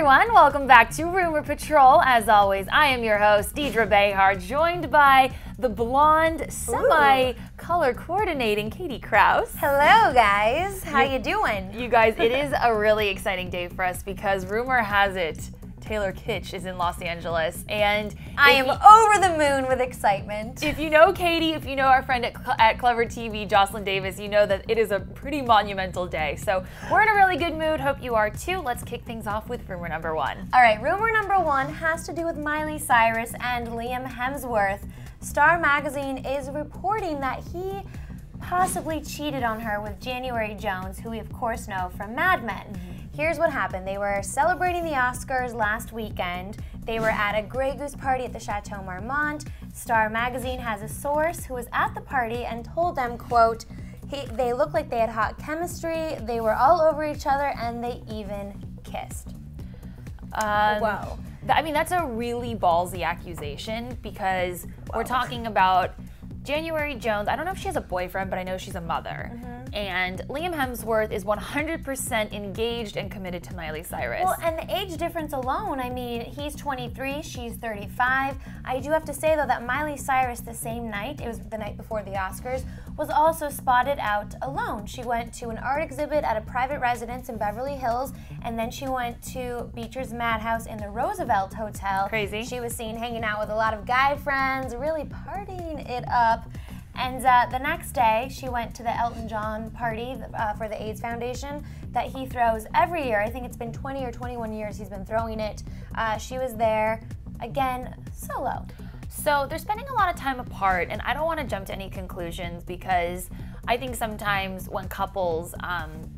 everyone, welcome back to Rumor Patrol. As always, I am your host, Deidre Behar, joined by the blonde, semi-color coordinating Katie Krause. Hello guys, how you doing? You guys, it is a really exciting day for us because rumor has it Taylor Kitsch is in Los Angeles, and I am over the moon with excitement. If you know Katie, if you know our friend at Clever TV, Jocelyn Davis, you know that it is a pretty monumental day. So we're in a really good mood. Hope you are too. Let's kick things off with rumor number one. All right, rumor number one has to do with Miley Cyrus and Liam Hemsworth. Star Magazine is reporting that he possibly cheated on her with January Jones, who we of course know from Mad Men. Here's what happened. They were celebrating the Oscars last weekend. They were at a Grey Goose party at the Chateau Marmont. Star Magazine has a source who was at the party and told them, quote, they looked like they had hot chemistry, they were all over each other, and they even kissed. Whoa. I mean, that's a really ballsy accusation because we're talking about January Jones. I don't know if she has a boyfriend, but I know she's a mother. And Liam Hemsworth is 100% engaged and committed to Miley Cyrus. Well, and the age difference alone, I mean, he's 23, she's 35. I do have to say, though, that Miley Cyrus the same night, it was the night before the Oscars, was also spotted out alone. She went to an art exhibit at a private residence in Beverly Hills, and then she went to Beecher's Madhouse in the Roosevelt Hotel. Crazy. She was seen hanging out with a lot of guy friends, really partying it up. And the next day, she went to the Elton John party for the AIDS Foundation that he throws every year. I think it's been 20 or 21 years he's been throwing it. She was there, again, solo. So they're spending a lot of time apart, and I don't want to jump to any conclusions because I think sometimes when couples,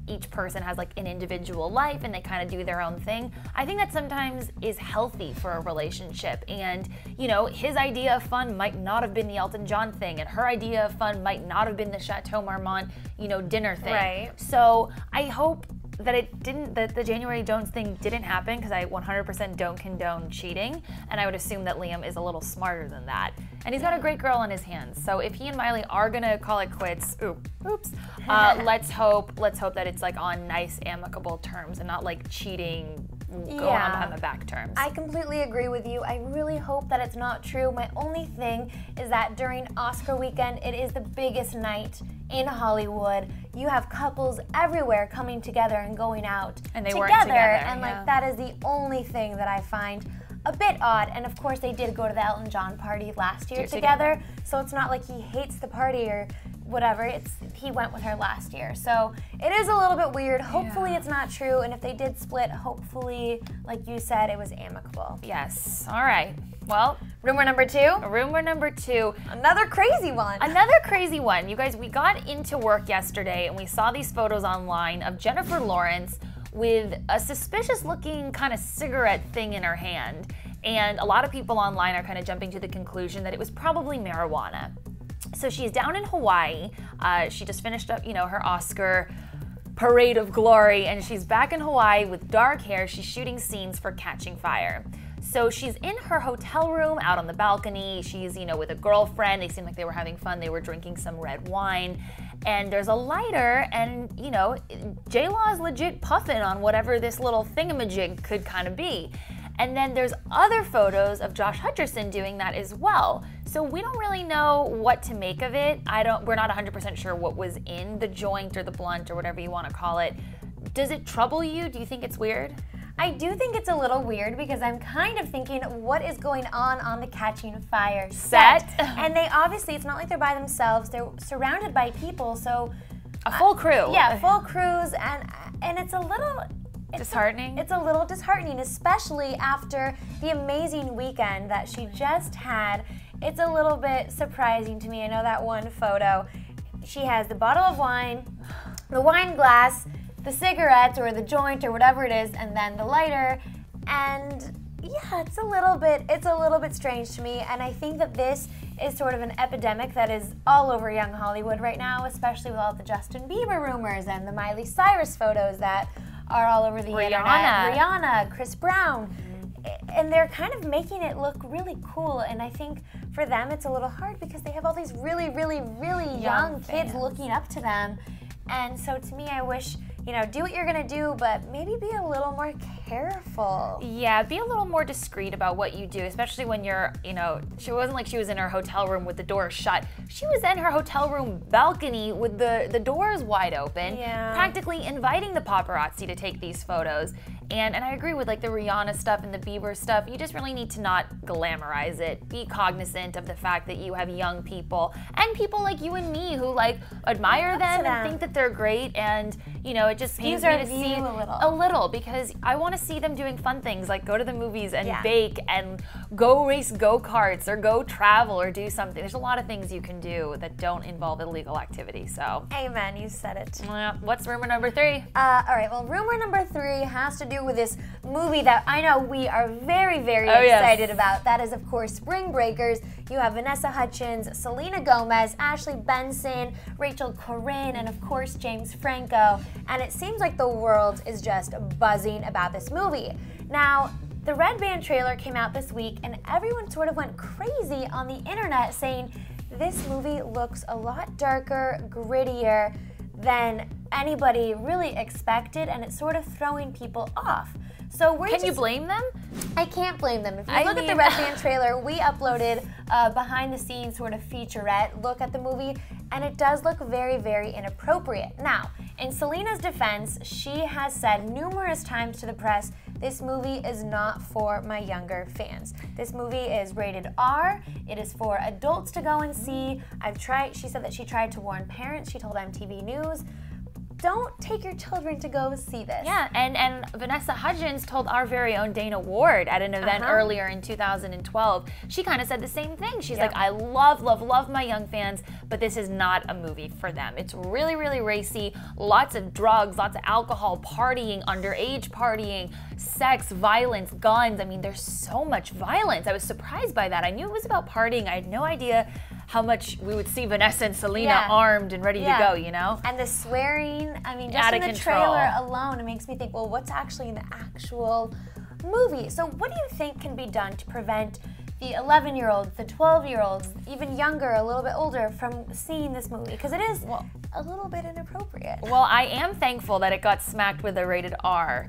each person has like an individual life and they kind of do their own thing, I think that sometimes is healthy for a relationship. And, you know, his idea of fun might not have been the Elton John thing, and her idea of fun might not have been the Chateau Marmont, you know, dinner thing. Right. So I hope that that the January Jones thing didn't happen because I 100% don't condone cheating, and I would assume that Liam is a little smarter than that. And he's got a great girl on his hands. So if he and Miley are gonna call it quits, oops, let's hope that it's like on nice, amicable terms and not like cheating, going on behind the back terms. I completely agree with you. I really hope that it's not true. My only thing is that during Oscar weekend, it is the biggest night in Hollywood. You have couples everywhere coming together and going out and they weren't together. And like that is the only thing that I find a bit odd. And of course they did go to the Elton John party last year together. So it's not like he hates the party or whatever, he went with her last year. So it is a little bit weird. Hopefully it's not true, and if they did split, hopefully, like you said, it was amicable. Yes, all right. Well, rumor number two? Rumor number two. Another crazy one. Another crazy one. You guys, we got into work yesterday and we saw these photos online of Jennifer Lawrence with a suspicious looking kind of cigarette thing in her hand. And a lot of people online are kind of jumping to the conclusion that it was probably marijuana. So she's down in Hawaii. She just finished up, you know, her Oscar parade of glory, and she's back in Hawaii with dark hair. She's shooting scenes for Catching Fire. So she's in her hotel room out on the balcony. She's, you know, with a girlfriend. They seem like they were having fun. They were drinking some red wine. And there's a lighter, and, you know, J-Law is legit puffing on whatever this little thingamajig could kind of be. And then there's other photos of Josh Hutcherson doing that as well. So we don't really know what to make of it. We're not 100% sure what was in the joint or the blunt or whatever you want to call it. Does it trouble you? Do you think it's weird? I do think it's a little weird because I'm kind of thinking what is going on the Catching Fire set. And they obviously, it's not like they're by themselves. They're surrounded by people, so a full crew. Yeah, full crews, and it's a little disheartening. It's a little disheartening, especially after the amazing weekend that she just had. It's a little bit surprising to me. I know that one photo, she has the bottle of wine, the wine glass, the cigarettes or the joint or whatever it is, and then the lighter. And yeah, it's a little bit strange to me. And I think that this is sort of an epidemic that is all over young Hollywood right now, especially with all the Justin Bieber rumors and the Miley Cyrus photos that are all over the internet. Rihanna, Chris Brown. And they're kind of making it look really cool, and I think for them it's a little hard because they have all these really young kids looking up to them. And so to me, I wish, you know, do what you're gonna do, but maybe be a little more careful. Yeah, be a little more discreet about what you do, especially when you're, you know, she wasn't like she was in her hotel room with the door shut. She was in her hotel room balcony with the doors wide open, practically inviting the paparazzi to take these photos. And I agree with like the Rihanna stuff and the Bieber stuff. You just really need to not glamorize it. Be cognizant of the fact that you have young people and people like you and me who like admire them and think that they're great. And you know, it just pains me to see a little because I want to see them doing fun things like go to the movies and bake and go race go-karts or go travel or do something. There's a lot of things you can do that don't involve illegal activity. So amen, you said it. What's rumor number 3? All right, well, rumor number 3 has to do with this movie that I know we are very, very excited about. That is, of course, Spring Breakers. You have Vanessa Hudgens, Selena Gomez, Ashley Benson, Rachel Corinne, and of course, James Franco. And it seems like the world is just buzzing about this movie. Now, the Red Band trailer came out this week, and everyone sort of went crazy on the internet saying this movie looks a lot darker, grittier than anybody really expected, and it's sort of throwing people off. So Can you blame them? I can't blame them. If you look at the Red Band trailer, we uploaded a behind-the-scenes sort of featurette look at the movie, and it does look very, very inappropriate. Now, in Selena's defense, she has said numerous times to the press, this movie is not for my younger fans. This movie is rated R. It is for adults to go and see. She said that she tried to warn parents. She told MTV News, don't take your children to go see this. Yeah, and Vanessa Hudgens told our very own Dana Ward at an event earlier in 2012, she kind of said the same thing. She's like, I love, love, love my young fans, but this is not a movie for them. It's really, really racy, lots of drugs, lots of alcohol, partying, underage partying, sex, violence, guns. I mean, there's so much violence. I was surprised by that. I knew it was about partying. I had no idea how much we would see Vanessa and Selena armed and ready to go, you know? And the swearing, I mean, just in the trailer alone, it makes me think, well, what's actually in the actual movie? So what do you think can be done to prevent the 11-year-olds, the 12-year-olds, even younger, a little bit older, from seeing this movie? Because it is a little bit inappropriate. Well, I am thankful that it got smacked with a rated R.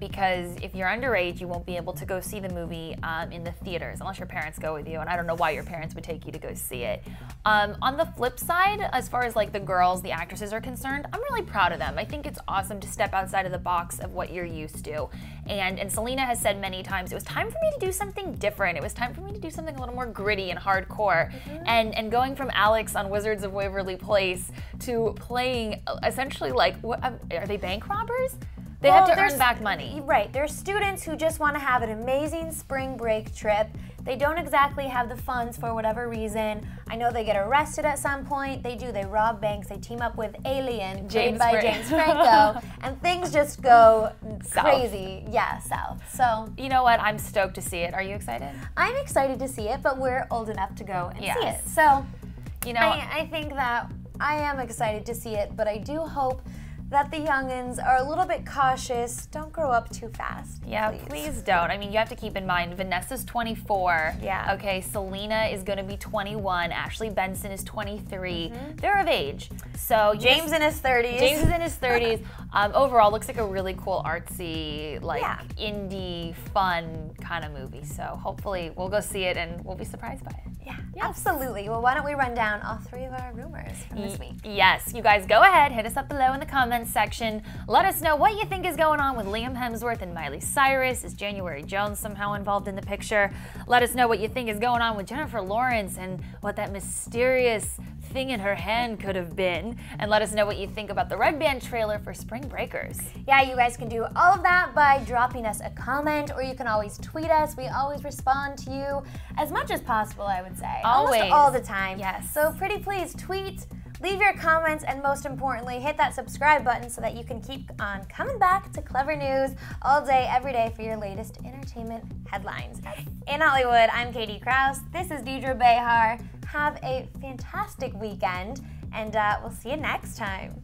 Because if you're underage, you won't be able to go see the movie in the theaters, unless your parents go with you, and I don't know why your parents would take you to go see it. On the flip side, as far as like the girls, the actresses are concerned, I'm really proud of them. I think it's awesome to step outside of the box of what you're used to. And Selena has said many times, it was time for me to do something different. It was time for me to do something a little more gritty and hardcore. And going from Alex on Wizards of Waverly Place to playing essentially like, what, are they bank robbers? They have to earn back money. Right, they're students who just want to have an amazing spring break trip. They don't exactly have the funds for whatever reason. I know they get arrested at some point. They rob banks. They team up with Alien, played by James Franco, and things just go crazy. Yeah, south. So you know what? I'm stoked to see it. Are you excited? I'm excited to see it, but we're old enough to go and see it. So, you know, I think that I am excited to see it, but I do hope that the youngins are a little bit cautious. Don't grow up too fast. Yeah, please don't. I mean, you have to keep in mind, Vanessa's 24. Yeah. Okay, Selena is going to be 21. Ashley Benson is 23. They're of age. So James in his 30s. James is in his 30s. Overall, looks like a really cool, artsy, like indie, fun kind of movie. So hopefully we'll go see it and we'll be surprised by it. Yeah, absolutely. Well, why don't we run down all 3 of our rumors from this week? Yes, you guys go ahead, hit us up below in the comments section. Let us know what you think is going on with Liam Hemsworth and Miley Cyrus. Is January Jones somehow involved in the picture? Let us know what you think is going on with Jennifer Lawrence and what that mysterious thing in her hand could have been. And let us know what you think about the Red Band trailer for Spring Breakers. Yeah, you guys can do all of that by dropping us a comment, or you can always tweet us. We always respond to you as much as possible, I would say. Always. Almost all the time. Yes. So pretty please tweet, leave your comments, and most importantly, hit that subscribe button so that you can keep on coming back to Clever News all day, every day for your latest entertainment headlines. In Hollywood, I'm Katie Krause. This is Deidre Behar. Have a fantastic weekend, and we'll see you next time.